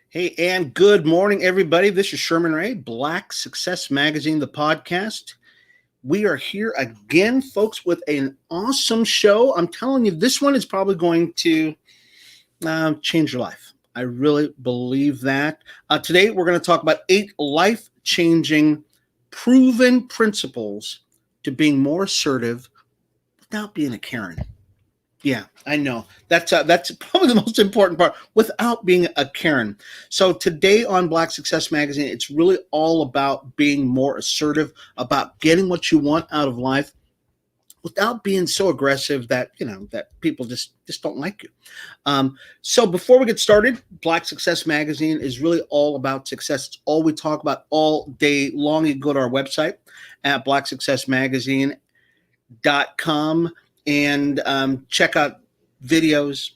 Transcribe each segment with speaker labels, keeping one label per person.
Speaker 1: Hey, and good morning, everybody. This is Sherman Ray, Black Success Magazine, the podcast. We are here again, folks, with an awesome show. I'm telling you, this one is probably going to change your life. I really believe that. Today, we're going to talk about 8 life changing, proven principles to being more assertive without being a Karen. Yeah, I know. That's probably the most important part without being a Karen. So today on Black Success Magazine, it's really all about being more assertive, about getting what you want out of life without being so aggressive that that people just don't like you. So before we get started, Black Success Magazine is really all about success. It's all we talk about all day long. You can go to our website at blacksuccessmagazine.com and check out videos,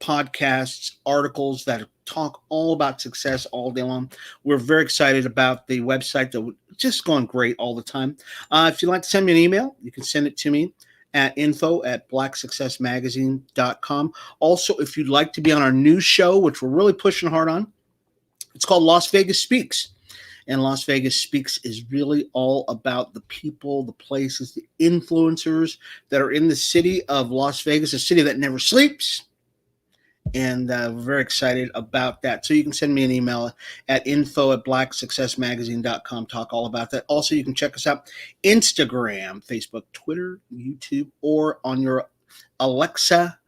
Speaker 1: podcasts, articles that talk all about success all day long. We're very excited about the website that just going great all the time. If you'd like to send me an email, you can send it to me at info@blacksuccessmagazine.com. Also, if you'd like to be on our new show, which we're really pushing hard on, it's called Las Vegas Speaks. And Las Vegas Speaks is really all about the people, the places, the influencers that are in the city of Las Vegas, a city that never sleeps. And we're very excited about that. So you can send me an email at info@blacksuccessmagazine.com. Talk all about that. Also, you can check us out Instagram, Facebook, Twitter, YouTube, or on your Alexa,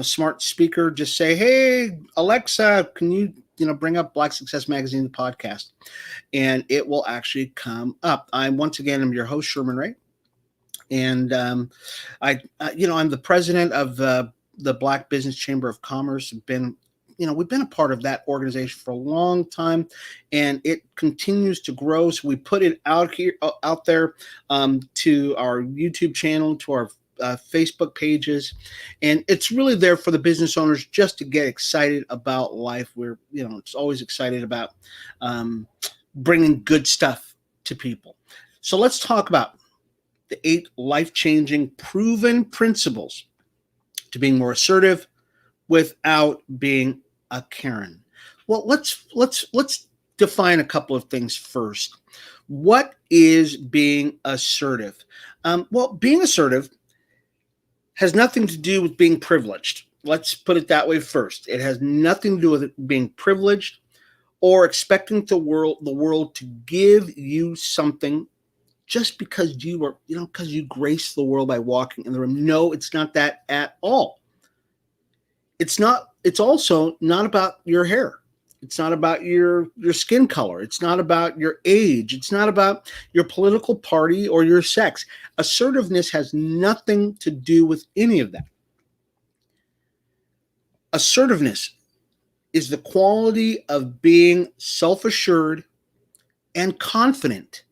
Speaker 1: smart speaker. Just say, "Hey, Alexa, can you bring up Black Success Magazine, the podcast," and it will actually come up. I'm your host, Sherman Ray, and I'm the president of the Black Business Chamber of Commerce. We've been a part of that organization for a long time, and it continues to grow. So we put it out there to our YouTube channel, to our Facebook pages, and it's really there for the business owners just to get excited about life. We're it's always excited about bringing good stuff to people. So let's talk about the 8 life-changing proven principles to being more assertive without being a Karen. Well, let's define a couple of things first. What is being assertive? Being assertive has nothing to do with being privileged. Let's put it that way first. It has nothing to do with being privileged or expecting the world to give you something just because because you grace the world by walking in the room. No, it's not that at all. It's also not about your hair. It's not about your skin color. It's not about your age. It's not about your political party or your sex. Assertiveness has nothing to do with any of that. Assertiveness is the quality of being self-assured and confident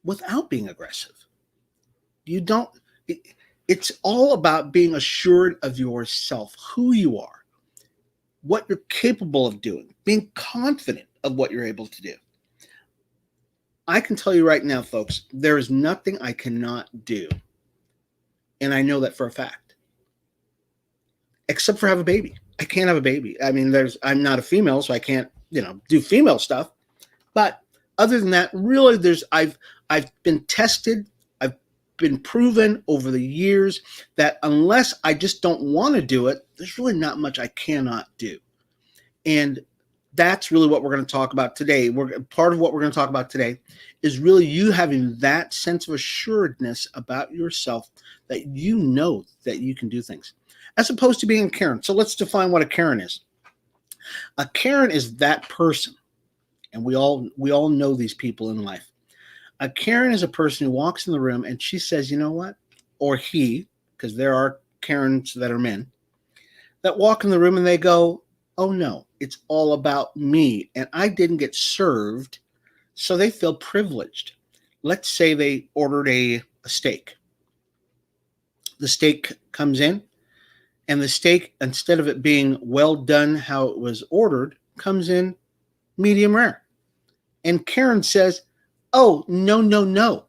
Speaker 1: without being aggressive. It's all about being assured of yourself, who you are, what you're capable of doing, being confident of what you're able to do. I can tell you right now, folks, there is nothing I cannot do. And I know that for a fact. Except for have a baby. I can't have a baby. I mean, I'm not a female, so I can't, do female stuff. But other than that, really I've been tested. I've been proven over the years that unless I just don't want to do it, there's really not much I cannot do. And that's really what we're going to talk about today. Part of what we're going to talk about today is really you having that sense of assuredness about yourself that you know that you can do things, as opposed to being a Karen. So let's define what a Karen is. A Karen is that person, and we all know these people in life. A Karen is a person who walks in the room and she says, "You know what?" Or he, because there are Karens that are men, that walk in the room and they go, "Oh no, it's all about me and I didn't get served," so they feel privileged. Let's say they ordered a steak. The steak comes in, and the steak, instead of it being well done how it was ordered, comes in medium rare. And Karen says, "Oh, no, no, no.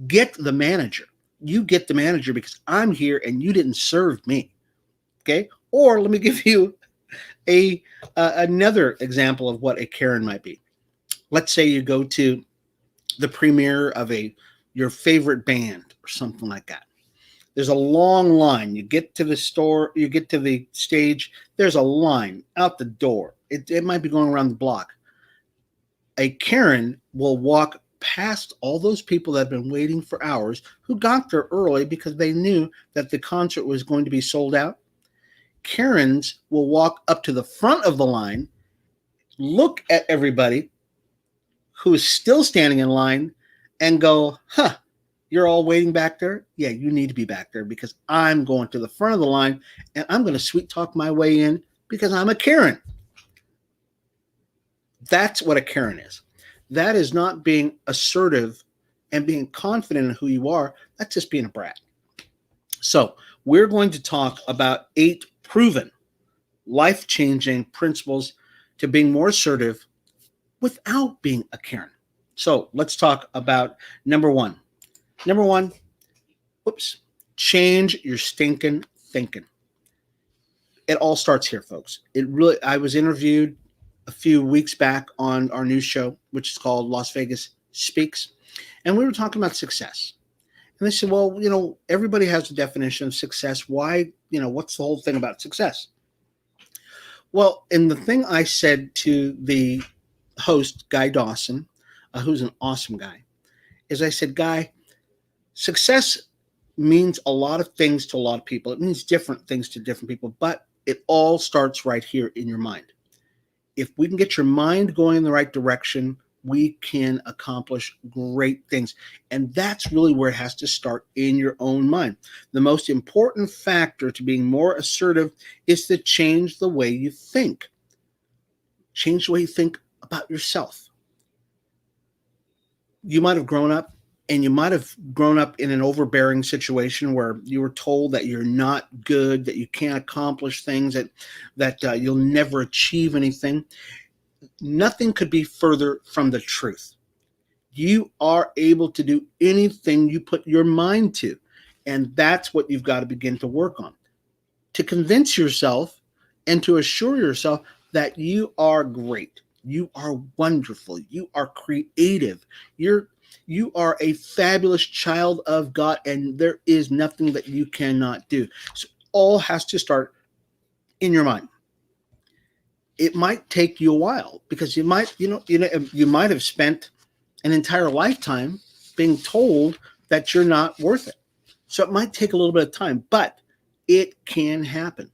Speaker 1: Get the manager. You get the manager because I'm here and you didn't serve me." Okay? Or let me give you A Another example of what a Karen might be. Let's say you go to the premiere of your favorite band or something like that. There's a long line. You get to the store, you get to the stage, there's a line out the door. It might be going around the block. A Karen will walk past all those people that have been waiting for hours who got there early because they knew that the concert was going to be sold out. Karens will walk up to the front of the line, look at everybody who is still standing in line, and go, huh, you're all waiting back there? Yeah, you need to be back there because I'm going to the front of the line and I'm going to sweet talk my way in because I'm a Karen. That's what a Karen is. That is not being assertive and being confident in who you are. That's just being a brat. So we're going to talk about 8 proven life-changing principles to being more assertive without being a Karen. So let's talk about number one. Number one, change your stinking thinking. It all starts here, folks. I was interviewed a few weeks back on our new show, which is called Las Vegas Speaks, and we were talking about success. And they said, well, everybody has a definition of success. Why, what's the whole thing about success? Well, and the thing I said to the host, Guy Dawson, who's an awesome guy, is I said, Guy, success means a lot of things to a lot of people. It means different things to different people, but it all starts right here in your mind. If we can get your mind going in the right direction, we can accomplish great things. And that's really where it has to start, in your own mind. The most important factor to being more assertive is to change the way you think. Change the way you think about yourself. You might have grown up in an overbearing situation where you were told that you're not good, that you can't accomplish things, that you'll never achieve anything. Nothing could be further from the truth. You are able to do anything you put your mind to. And that's what you've got to begin to work on. To convince yourself and to assure yourself that you are great. You are wonderful. You are creative. You are a fabulous child of God, and there is nothing that you cannot do. So all has to start in your mind. It might take you a while because you might have spent an entire lifetime being told that you're not worth it. So it might take a little bit of time, but it can happen.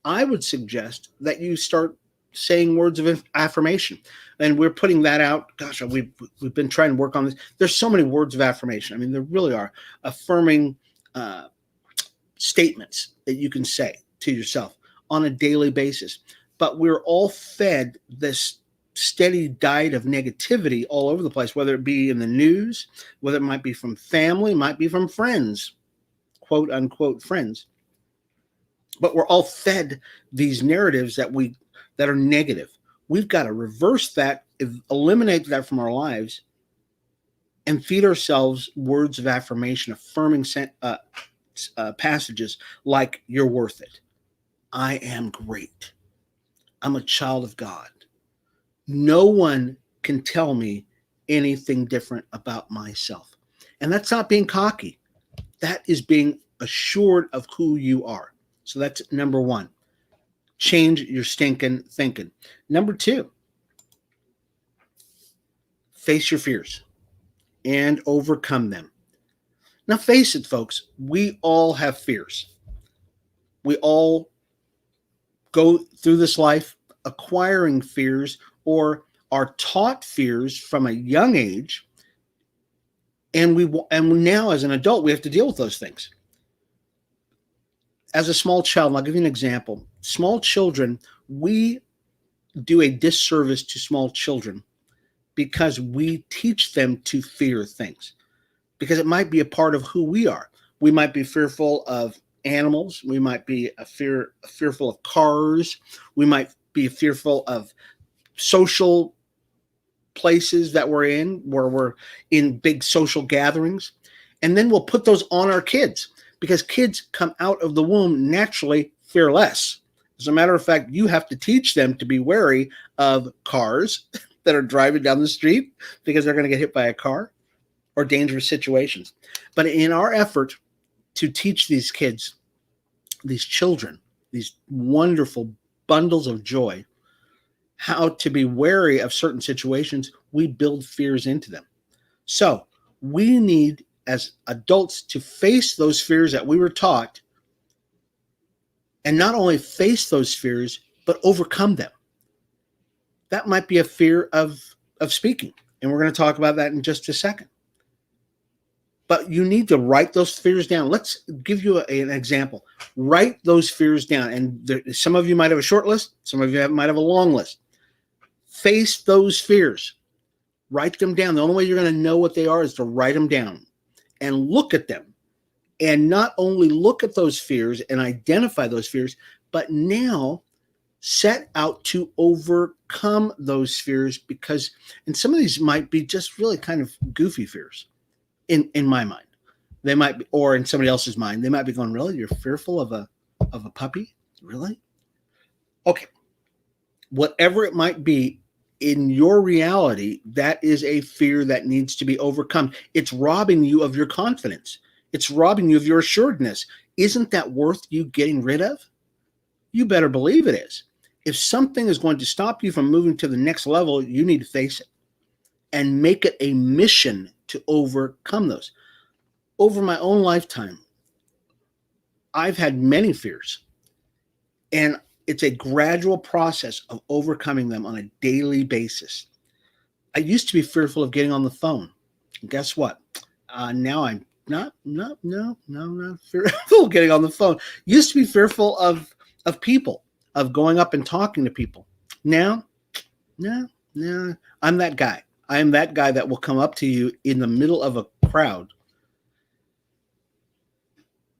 Speaker 1: I would suggest that you start saying words of affirmation. And we're putting that out. Gosh, we've been trying to work on this. There's so many words of affirmation. I mean, there really are affirming statements that you can say to yourself on a daily basis. But we're all fed this steady diet of negativity all over the place, whether it be in the news, whether it might be from family, might be from friends, quote unquote friends. But we're all fed these narratives that are negative. We've got to reverse that, eliminate that from our lives, and feed ourselves words of affirmation, affirming passages like, you're worth it. I am great. I'm a child of God. No one can tell me anything different about myself. And that's not being cocky. That is being assured of who you are. So that's number one. Change your stinking thinking. Number two, face your fears and overcome them. Now, face it, folks, we all have fears. We all go through this life acquiring fears or are taught fears from a young age. And now as an adult, we have to deal with those things. As a small child, I'll give you an example. Small children, we do a disservice to small children because we teach them to fear things, because it might be a part of who we are. We might be fearful of animals. We might be fearful of cars. We might be fearful of social places that we're in, where we're in big social gatherings. And then we'll put those on our kids, because kids come out of the womb naturally fearless. As a matter of fact, you have to teach them to be wary of cars that are driving down the street because they're going to get hit by a car, or dangerous situations. But in our effort to teach these kids, these children, these wonderful bundles of joy, how to be wary of certain situations, we build fears into them. So we need, as adults, to face those fears that we were taught, and not only face those fears, but overcome them. That might be a fear of speaking, and we're going to talk about that in just a second. But you need to write those fears down. Let's give you an example. Write those fears down. And some of you might have a short list. Some of you might have a long list. Face those fears. Write them down. The only way you're going to know what they are is to write them down and look at them. And not only look at those fears and identify those fears, but now set out to overcome those fears, because, and some of these might be just really kind of goofy fears. In my mind, they might be, or in somebody else's mind, they might be going, really? You're fearful of a puppy? Really? Okay. Whatever it might be in your reality, that is a fear that needs to be overcome. It's robbing you of your confidence. It's robbing you of your assuredness. Isn't that worth you getting rid of? You better believe it is. If something is going to stop you from moving to the next level, you need to face it and make it a mission to overcome those. Over my own lifetime, I've had many fears, and it's a gradual process of overcoming them on a daily basis. I used to be fearful of getting on the phone. And guess what? Now I'm not fearful of getting on the phone. Used to be fearful of people, of going up and talking to people. Now, no, I'm that guy. I am that guy that will come up to you in the middle of a crowd.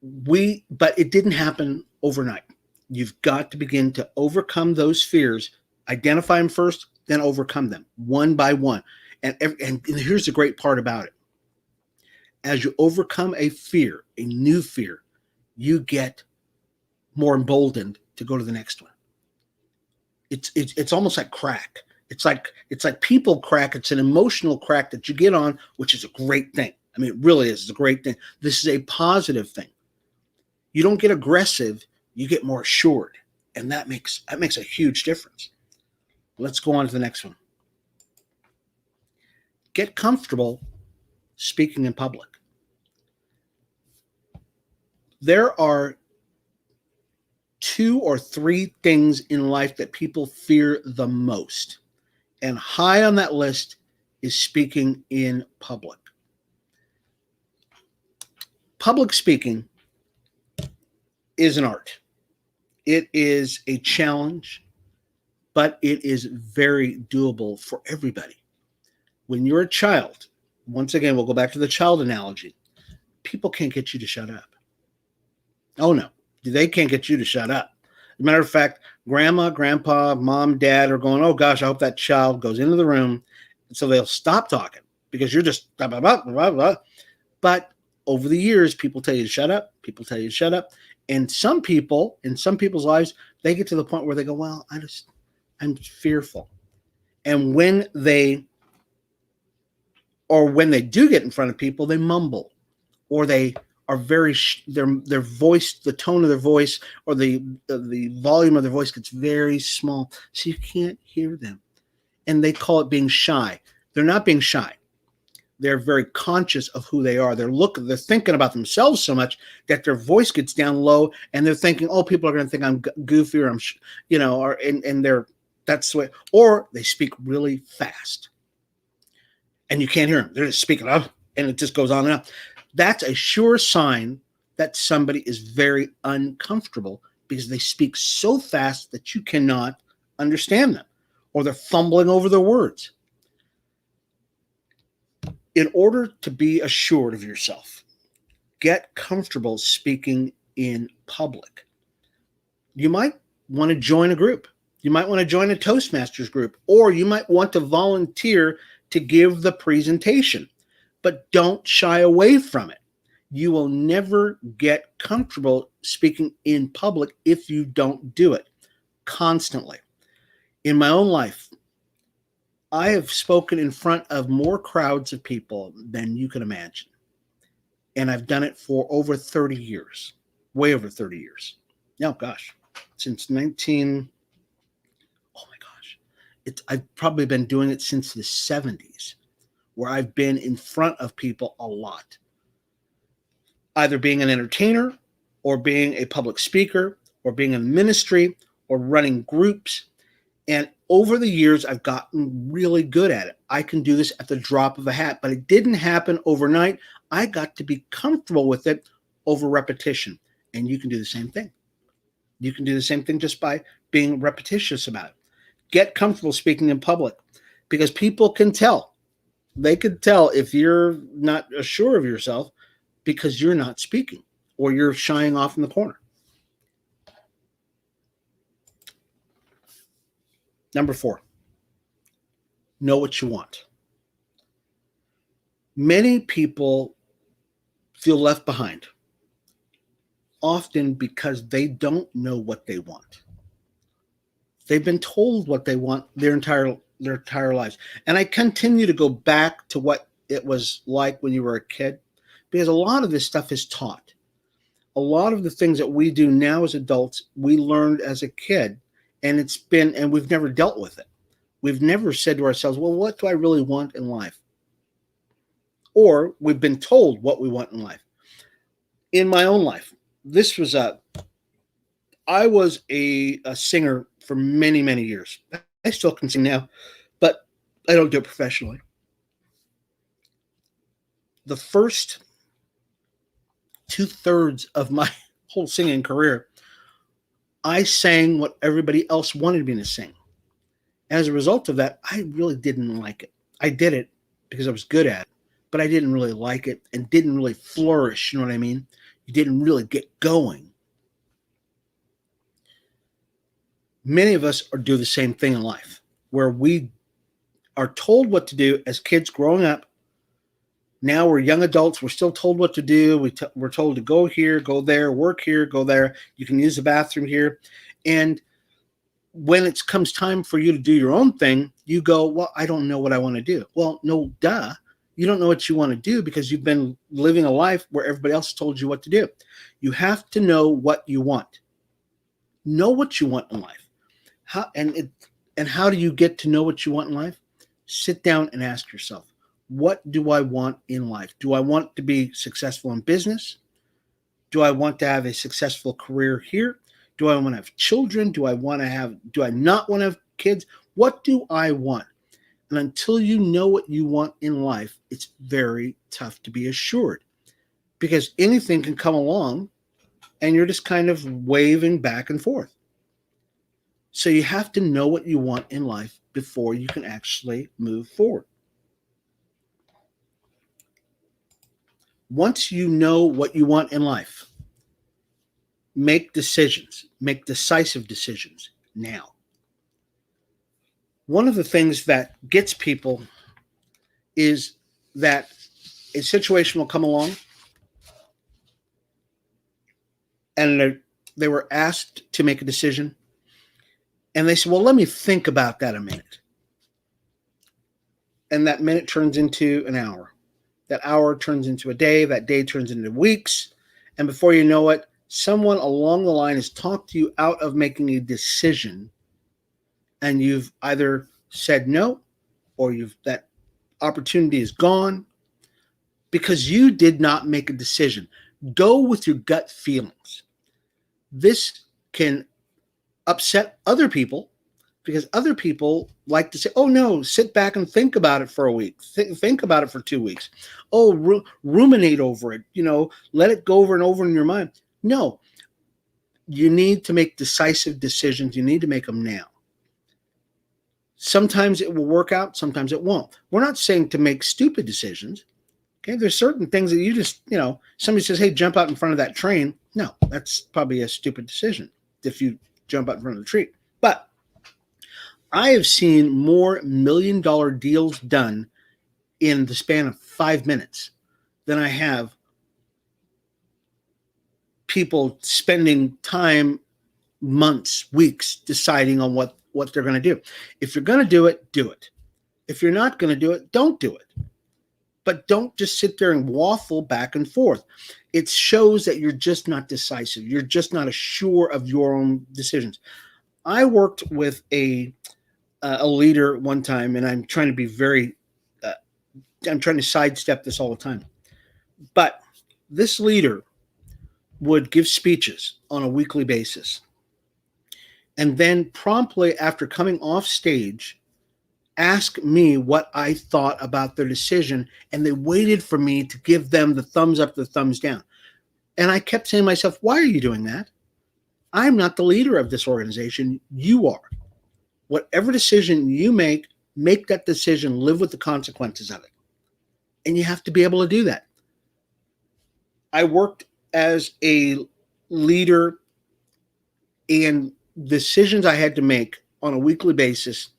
Speaker 1: But it didn't happen overnight. You've got to begin to overcome those fears, identify them first, then overcome them one by one. And here's the great part about it. As you overcome a fear, a new fear, you get more emboldened to go to the next one. It's almost like crack. It's like people crack. It's an emotional crack that you get on, which is a great thing. I mean, it really is. It's a great thing. This is a positive thing. You don't get aggressive. You get more assured. And that makes a huge difference. Let's go on to the next one. Get comfortable speaking in public. There are 2 or 3 things in life that people fear the most. And high on that list is speaking in public. Public speaking is an art. It is a challenge, but it is very doable for everybody. When you're a child, once again, we'll go back to the child analogy. People can't get you to shut up. Oh, no, they can't get you to shut up. As a matter of fact, grandma, grandpa, mom, dad are going, oh, gosh, I hope that child goes into the room. So they'll stop talking because you're just blah, blah, blah, blah, blah. But over the years, people tell you to shut up. People tell you to shut up. And some people, in some people's lives, they get to the point where they go, well, I'm fearful. And when they do get in front of people, they mumble, or they are very their voice, the tone of their voice, or the volume of their voice gets very small, so you can't hear them. And they call it being shy. They're not being shy. They're very conscious of who they are. They're thinking about themselves so much that their voice gets down low, and they're thinking, oh, people are going to think I'm goofy, or that's the way. Or they speak really fast, and you can't hear them. They're just speaking up, and it just goes on and on. That's a sure sign that somebody is very uncomfortable, because they speak so fast that you cannot understand them, or they're fumbling over their words. In order to be assured of yourself, get comfortable speaking in public. You might want to join a group. You might want to join a Toastmasters group, or you might want to volunteer to give the presentation, but don't shy away from it. You will never get comfortable speaking in public if you don't do it. constantly. In my own life, I have spoken in front of more crowds of people than you can imagine. And I've done it for over 30 years, way over 30 years. Oh, gosh, since 19, oh my gosh, I've probably been doing it since the 70s, where I've been in front of people a lot, either being an entertainer or being a public speaker or being in ministry or running groups. And over the years, I've gotten really good at it. I can do this at the drop of a hat, but it didn't happen overnight. I got to be comfortable with it over repetition. And you can do the same thing. You can do the same thing just by being repetitious about it. Get comfortable speaking in public because people can tell. They could tell if you're not sure of yourself because you're not speaking or you're shying off in the corner. Number 4, know what you want. Many people feel left behind, often because they don't know what they want. They've been told what they want their entire lives. And I continue to go back to what it was like when you were a kid, because a lot of this stuff is taught. A lot of the things that we do now as adults, we learned as a kid, and we've never dealt with it. We've never said to ourselves, well, what do I really want in life? Or we've been told what we want in life. In my own life, I was a singer for many, many years. I still can sing now, but I don't do it professionally. The first 2/3 of my whole singing career, I sang what everybody else wanted me to sing. As a result of that, I really didn't like it. I did it because I was good at it, but I didn't really like it and didn't really flourish. You know what I mean? You didn't really get going. Many of us do the same thing in life, where we are told what to do as kids growing up. Now we're young adults. We're still told what to do. We're told to go here, go there, work here, go there. You can use the bathroom here. And when it comes time for you to do your own thing, you go, well, I don't know what I want to do. Well, no, duh. You don't know what you want to do because you've been living a life where everybody else told you what to do. You have to know what you want. Know what you want in life. How do you get to know what you want in life? Sit down and ask yourself, what do I want in life? Do I want to be successful in business? Do I want to have a successful career here? Do I want to have children? Do I not want to have kids? What do I want? And until you know what you want in life, it's very tough to be assured because anything can come along and you're just kind of waving back and forth. So you have to know what you want in life before you can actually move forward. Once you know what you want in life, make decisions, make decisive decisions now. One of the things that gets people is that a situation will come along and they were asked to make a decision. And they say, well, let me think about that a minute. And that minute turns into an hour. That hour turns into a day. That day turns into weeks. And before you know it, someone along the line has talked to you out of making a decision. And you've either said no, or that opportunity is gone because you did not make a decision. Go with your gut feelings. This can upset other people because other people like to say, oh no, sit back and think about it for a week. Think about it for 2 weeks. Oh, ruminate over it. Let it go over and over in your mind. No, you need to make decisive decisions. You need to make them now. Sometimes it will work out. Sometimes it won't. We're not saying to make stupid decisions. Okay. There's certain things that you just, somebody says, hey, jump out in front of that train. No, that's probably a stupid decision if you jump out in front of the tree. But I have seen more $1 million deals done in the span of 5 minutes than I have people spending time months, weeks deciding on what they're going to do. If you're going to do it, do it. If you're not going to do it, don't do it. But don't just sit there and waffle back and forth. It shows that you're just not decisive. You're just not sure of your own decisions. I worked with a leader one time, and I'm trying to be I'm trying to sidestep this all the time. But this leader would give speeches on a weekly basis. And then promptly after coming off stage, ask me what I thought about their decision. And they waited for me to give them the thumbs up, the thumbs down. And I kept saying to myself, why are you doing that? I'm not the leader of this organization. You are. Whatever decision you make that decision, live with the consequences of it. And you have to be able to do that. I worked as a leader, and decisions I had to make on a weekly basis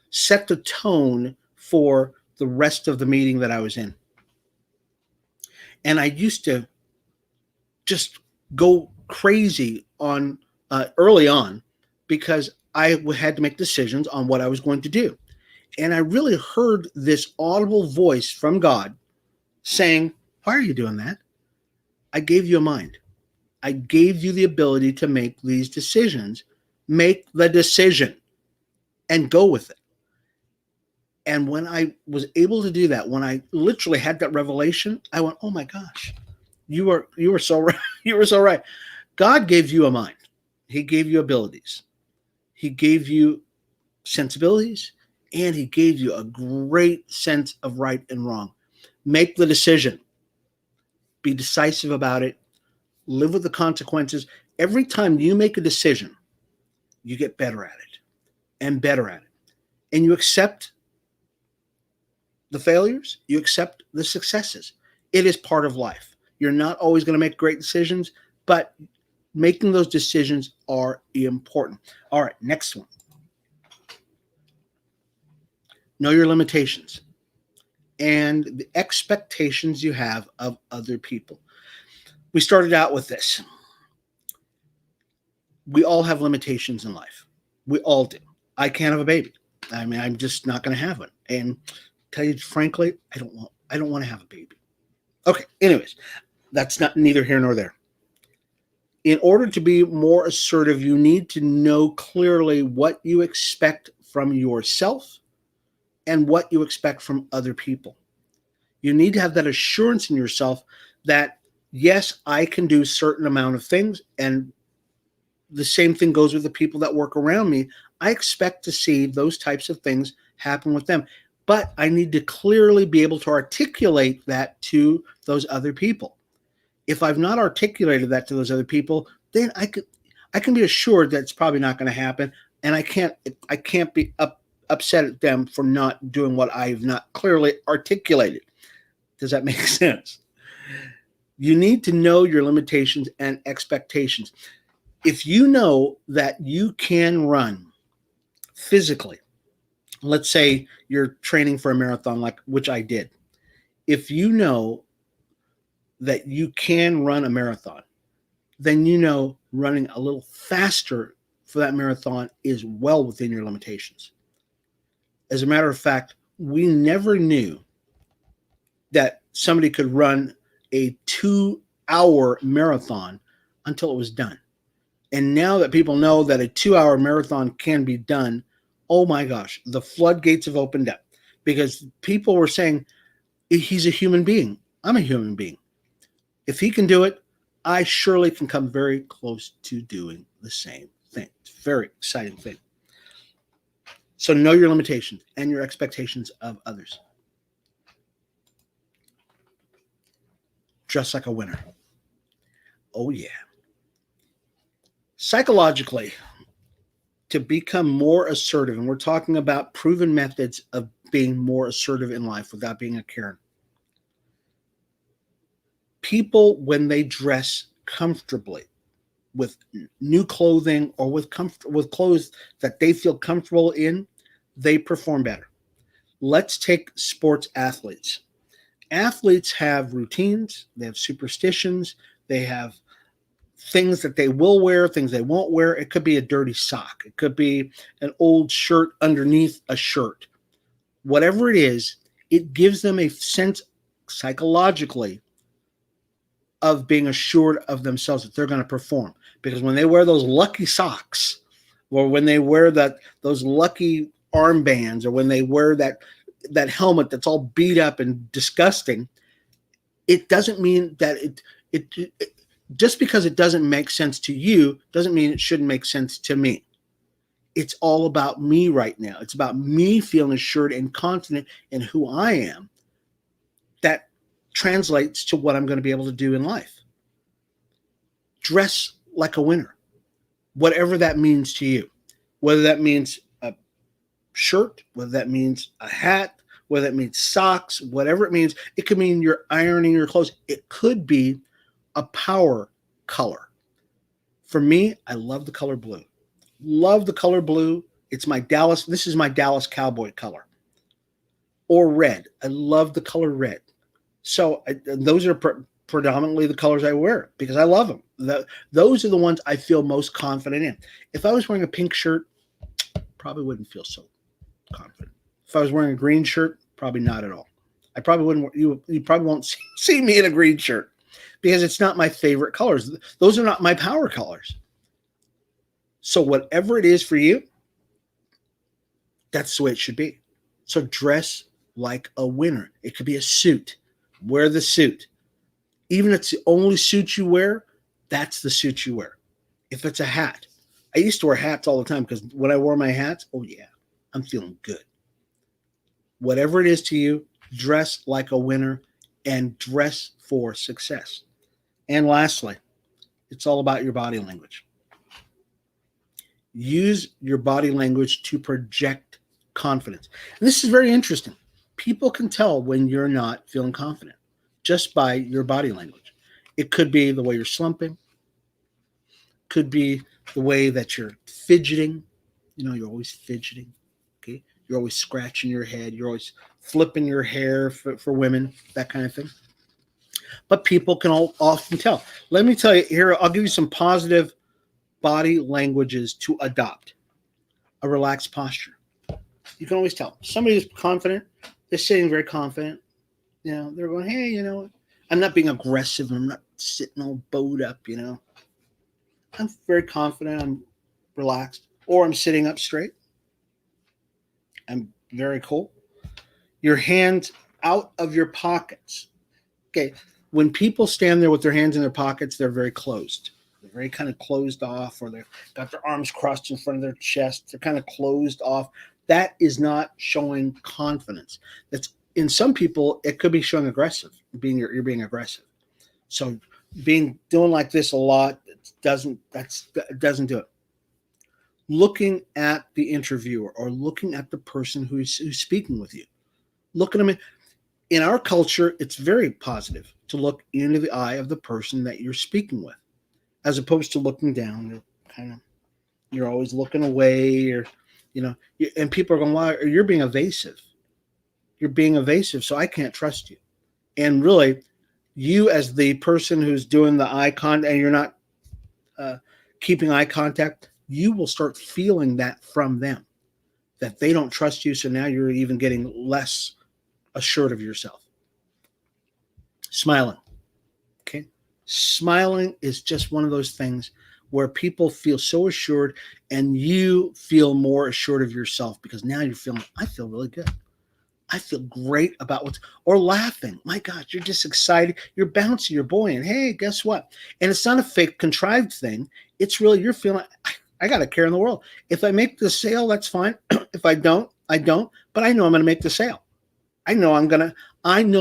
Speaker 1: set the tone for the rest of the meeting that I was in. And I used to just go crazy on early on because I had to make decisions on what I was going to do. And I really heard this audible voice from God saying, why are you doing that? I gave you a mind. I gave you the ability to make these decisions. Make the decision and go with it. And when I was able to do that, when I literally had that revelation, I went, oh my gosh, you were so right. You were so right. God gave you a mind. He gave you abilities. He gave you sensibilities, and he gave you a great sense of right and wrong. Make the decision. Be decisive about it. Live with the consequences. Every time you make a decision, you get better at it and better at it. And you accept the failures, you accept the successes. It is part of life. You're not always going to make great decisions, but making those decisions are important. All right, next one. Know your limitations and the expectations you have of other people. We started out with this. We all have limitations in life. We all do. I can't have a baby. I mean, I'm just not going to have one. And tell you frankly, I don't want to have a baby. Okay, anyways, that's not neither here nor there. In order to be more assertive, you need to know clearly what you expect from yourself and what you expect from other people. You need to have that assurance in yourself that, yes, I can do a certain amount of things, and the same thing goes with the people that work around me. I expect to see those types of things happen with them. But I need to clearly be able to articulate that to those other people. If I've not articulated that to those other people, then I can be assured that it's probably not going to happen, and I can't be upset at them for not doing what I've not clearly articulated. Does that make sense? You need to know your limitations and expectations. If you know that you can run physically, let's say you're training for a marathon, like which I did. If you know that you can run a marathon, then you know running a little faster for that marathon is well within your limitations. As a matter of fact, we never knew that somebody could run a 2-hour marathon until it was done. And now that people know that a 2-hour marathon can be done, oh my gosh, the floodgates have opened up because people were saying, he's a human being. I'm a human being. If he can do it, I surely can come very close to doing the same thing. It's a very exciting thing. So know your limitations and your expectations of others. Dress like a winner. Oh yeah. Psychologically, to become more assertive, and we're talking about proven methods of being more assertive in life without being a Karen. People, when they dress comfortably with new clothing or with clothes that they feel comfortable in, they perform better. Let's take sports athletes. Athletes have routines, they have superstitions, they have things that they will wear, things they won't wear. It could be a dirty sock. It could be an old shirt underneath a shirt. Whatever it is, it gives them a sense psychologically of being assured of themselves that they're going to perform. Because when they wear those lucky socks, or when they wear those lucky armbands, or when they wear that helmet that's all beat up and disgusting, it doesn't mean that it just because it doesn't make sense to you doesn't mean it shouldn't make sense to me. It's all about me right now. It's about me feeling assured and confident in who I am. That translates to what I'm going to be able to do in life. Dress like a winner, whatever that means to you, whether that means a shirt, whether that means a hat, whether that means socks, whatever it means. It could mean you're ironing your clothes. It could be a power color. For me, I love the color blue. Love the color blue. This is my Dallas Cowboy color. Or red. I love the color red. So those are predominantly the colors I wear because I love them. Those are the ones I feel most confident in. If I was wearing a pink shirt, probably wouldn't feel so confident. If I was wearing a green shirt, probably not at all. I probably wouldn't. You probably won't see me in a green shirt because it's not my favorite colors. Those are not my power colors. So whatever it is for you, that's the way it should be. So dress like a winner. It could be a suit. Wear the suit. Even if it's the only suit you wear, that's the suit you wear. If it's a hat, I used to wear hats all the time because when I wore my hats, oh yeah, I'm feeling good. Whatever it is to you, dress like a winner and dress for success. And lastly, it's all about your body language. Use your body language to project confidence. And this is very interesting. People can tell when you're not feeling confident just by your body language. It could be the way you're slumping. Could be the way that you're fidgeting. You're always fidgeting. Okay. You're always scratching your head. You're always flipping your hair for women, that kind of thing. But people can often tell. Let me tell you here, I'll give you some positive body languages to adopt. A relaxed posture. You can always tell. Somebody who's confident, they're sitting very confident. They're going, hey, I'm not being aggressive. I'm not sitting all bowed up, I'm very confident. I'm relaxed. Or I'm sitting up straight. I'm very cool. Your hands out of your pockets. Okay. When people stand there with their hands in their pockets, they're very closed. They're very kind of closed off, or they've got their arms crossed in front of their chest. They're kind of closed off. That is not showing confidence. That's in some people, it could be showing aggressive. You're being aggressive. So doing like this a lot doesn't do it. Looking at the interviewer or looking at the person who's speaking with you. Look at them. In our culture, it's very positive to look into the eye of the person that you're speaking with, as opposed to looking down. You're always looking away, or and people are going, "Why? You're being evasive. You're being evasive, so I can't trust you." And really, you as the person who's doing the eye contact, and you're not keeping eye contact, you will start feeling that from them, that they don't trust you. So now you're even getting less assured of yourself. Smiling. Okay. Smiling is just one of those things where people feel so assured and you feel more assured of yourself because now you're feeling, I feel really good. I feel great about or laughing. My God, you're just excited. You're bouncy, you're buoyant. Hey, guess what? And it's not a fake contrived thing. It's really, you're feeling, I got a care in the world. If I make the sale, that's fine. If I don't, I don't, but I know I'm going to make the sale. I know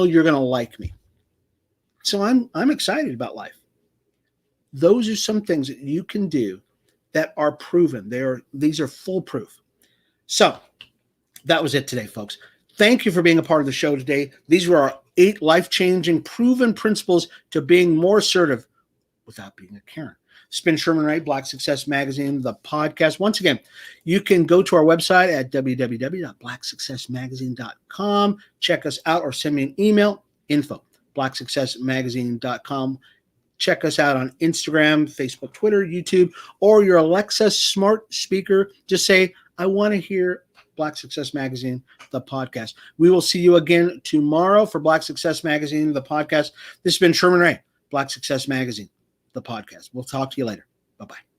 Speaker 1: you're going to like me. So I'm excited about life. Those are some things that you can do that are proven. These are foolproof. So that was it today, folks. Thank you for being a part of the show today. These were our 8 life-changing proven principles to being more assertive without being a Karen. Spin Sherman Ray, Black Success Magazine, the podcast. Once again, you can go to our website at www.blacksuccessmagazine.com. Check us out or send me an email, info@blacksuccessmagazine.com. check us out on Instagram, Facebook, Twitter, YouTube, or your Alexa smart speaker. Just say, I want to hear Black Success Magazine, the podcast. We will see you again tomorrow for Black Success Magazine, the podcast. This has been Sherman Ray, Black Success Magazine, the podcast. We'll talk to you later. Bye-bye.